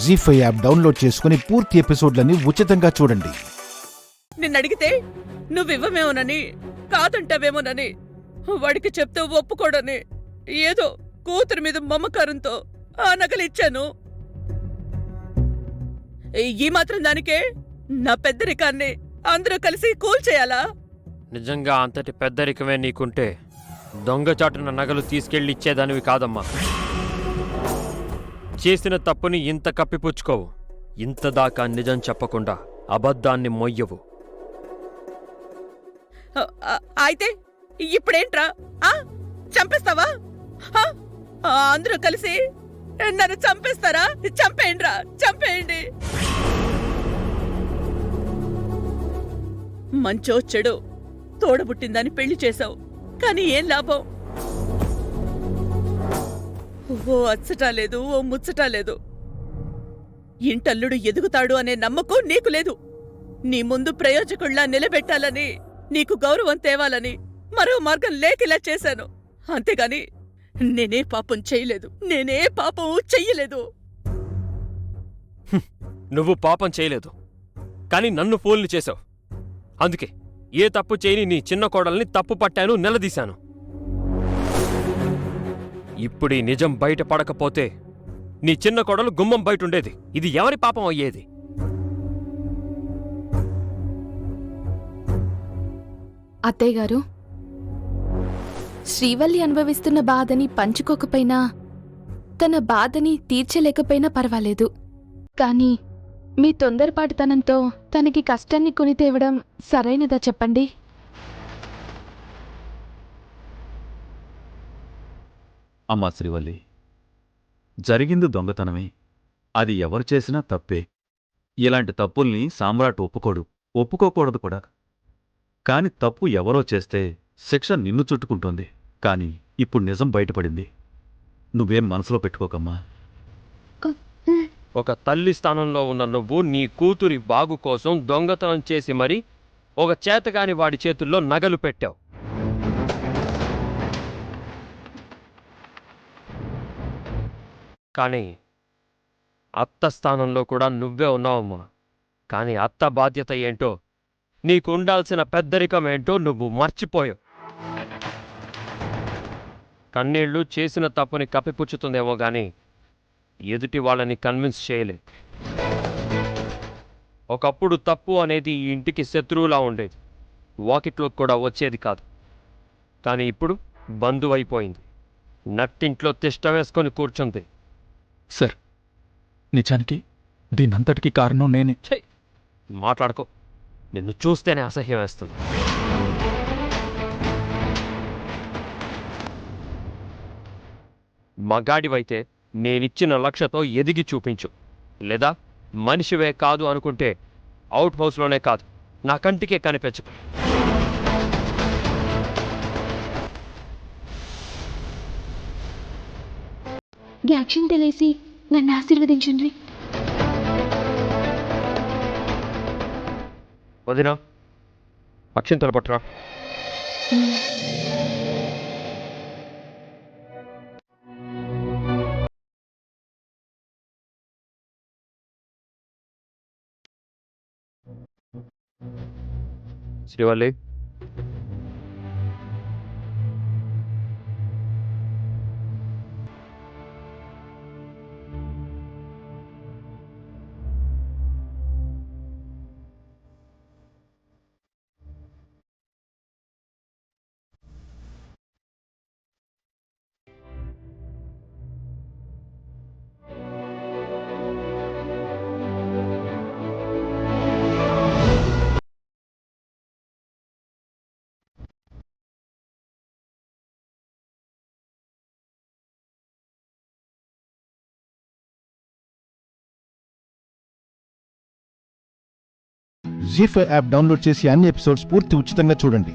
జీ5 app download చేసుకుని పూర్తి ఎపిసోడ్లని ఉచితంగా చూడండి. నిన్నడిగితే నువ్వివ్వమేమోనని, కాదంటావేమోనని, వాడికి చెప్తే ఒప్పుకోడని ఏదో కూతురు మీద మమకారంతో ఆ నగలిచ్చాను. ఈ మాత్రం దానికే నా పెద్దరికాన్ని అందరూ కలిసి కూల్చేయాలా? నిజంగా అంతటి పెద్దరికమే నీకుంటే దొంగచాటున నగలు తీసుకెళ్లి ఇచ్చేదానివి కాదమ్మా. చేసిన తప్పుని ఇంత కప్పిపుచ్చుకోవు. ఇంతదాకా నిజం చెప్పకుండా అబద్ధాన్ని మొయ్యవు. అయితే ఇప్పుడేంట్రా? చంపేస్తావా? అందరూ కలిసి నన్ను చంపేస్తారా? చంపేయండిరా, చంపేయండి. మంచో చెడు తోడబుట్టిందని పెళ్లి చేశావు, కానీ ఏం లాభం? ఓ అచ్చటా లేదు, ఓ ముచ్చటా లేదు. ఇంటల్లుడు ఎదుగుతాడు అనే నమ్మకం నీకు లేదు. నీ ముందు ప్రయోజకుళ్లా నిలబెట్టాలని, నీకు గౌరవం తేవాలని మరో మార్గం లేకిలా చేశాను. అంతేగాని నేనే పాపం చెయ్యలేదు, నేనే పాపం చెయ్యలేదు. నువ్వు పాపం చేయలేదు, కానీ నన్ను ఫోన్లు చేశావు. అందుకే ఏ తప్పు చేయని నీ చిన్న కోడల్ని తప్పు పట్టాను, నిలదీశాను. ఇప్పుడీ నిజం బయట పడకపోతే నీ చిన్న కోడలు గుమ్మం బయటుండేది. ఇది ఎవరి పాపం అయ్యేది? అత్తయ్యగారు, శ్రీవల్లి అనుభవిస్తున్న బాధని పంచుకోకపోయినా, తన బాధని తీర్చలేకపోయినా పర్వాలేదు. కానీ మీ తొందరపాటుతనంతో తనకి కష్టాన్ని కొని తేవడం సరైనదా చెప్పండి? అమ్మా శ్రీవల్లి, జరిగింది దొంగతనమే. అది ఎవరు చేసినా తప్పే. ఇలాంటి తప్పుల్ని సామ్రాట్ ఒప్పుకోకూడదు కూడా. కాని తప్పు ఎవరో చేస్తే శిక్ష నిన్ను చుట్టుకుంటోంది. కాని ఇప్పుడు నిజం బయటపడింది. నువ్వేం మనసులో పెట్టుకోకమ్మా. ఒక తల్లి స్థానంలో ఉన్న నువ్వు నీ కూతురి బాగు కోసం దొంగతనం చేసి మరీ ఒక చేతగాని వాడి చేతుల్లో నగలు పెట్టావు. కానీ అత్త స్థానంలో కూడా నువ్వే ఉన్నావమ్మా. కానీ అత్త బాధ్యత ఏంటో, నీకుండాల్సిన పెద్దరికం ఏంటో నువ్వు మర్చిపోయావు. కన్నీళ్లు చేసిన తప్పుని కప్పిపుచ్చుతుందేమో గాని ఎదుటి వాళ్ళని కన్విన్స్ చేయలేదు. ఒకప్పుడు తప్పు అనేది ఈ ఇంటికి శత్రువులా ఉండేది, వాకిట్లోకి కూడా వచ్చేది కాదు. కానీ ఇప్పుడు బంధువైపోయింది. నట్టింట్లో తిష్ట వేసుకొని కూర్చుంది. సార్, నిజానికి దీనంతటికీ కారణం నేనే. మాట్లాడుకో, నిన్ను చూస్తేనే అసహ్యం వేస్తుంది. మగాడివైతే నేనిచ్చిన లక్ష్యతో ఎదిగి చూపించు. లేదా మనిషివే కాదు అనుకుంటే అవుట్ హౌస్లోనే కాదు, నా కంటికే కనిపించు. యాక్షన్ తెలిసి నన్ను ఆశీర్వదించండి. వదినా, అక్షింతలు పట్టురా. శ్రీవల్లి, జీ5 యాప్ డౌన్లోడ్ చేసి అన్ని ఎపిసోడ్స్ పూర్తి ఉచితంగా చూడండి.